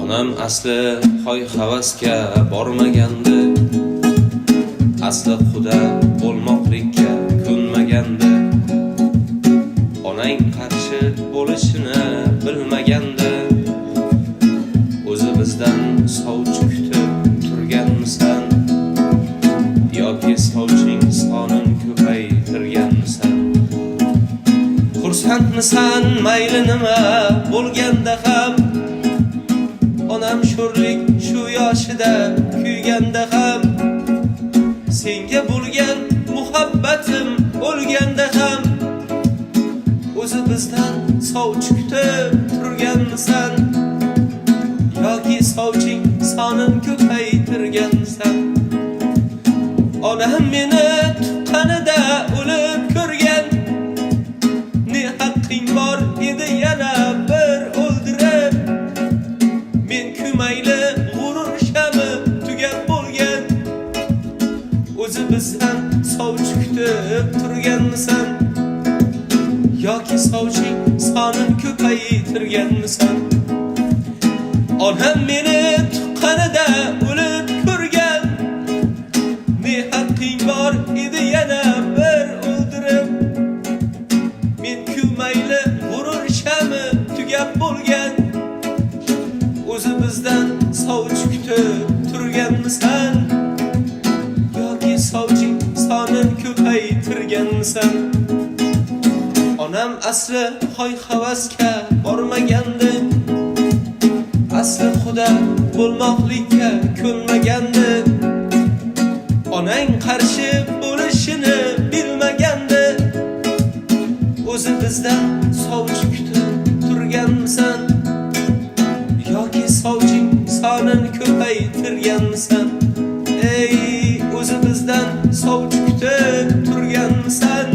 Onam asli hoy havasga bormagandi, asli xuda bo'lmoqlikka ko'nmagandi. Onang qarshi bo'lishini bilmagandi. O'zi bizdan sovchi kutib turganmisan yoki sovchining sonini ko'paytirganmisan? Xursandmisan mayli nima bo'lganda ham, onam sho'rlik shu yoshida kuyganda ham, senga bo'lgan muhabbatim o'lganda ham, o'zi bizdan sovchi kutib turganmisan yoki sovching sonini ko'paytirganmisan? Onam meni tuqqanida o'lib ko'rgan, ne haqqing bor edi yana bir o'ldirib? Men kumayli g'urur shami tugab bo'lgan, o'zi bizdan sovchi kutib turganmisan yoki sovching sonini ko'paytirganmisan? Onam meni tuqqanida o'lib ko'rgan, ne haqqing bor edi yana bir o'ldirib? Men kumayli g'urur shami tugab bo'lgan, o'zi bizdan sovchi kutib turganmisan yoki sovching sonini ko'paytirganmisan? Onam asli hoy havasga bormagandi, asli xuda bo'lmoqlikka ko'nmagandi. Onang qarshi bo'lishini bilmagandi. O'zi bizdan sovchi kutib turganmisan yoki sovching sonini ko'paytirganmisan? Ey, o'zi bizdan sovchi kutib turganmisan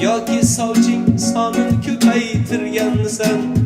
yoki sovching sonini ko'paytirganmisan?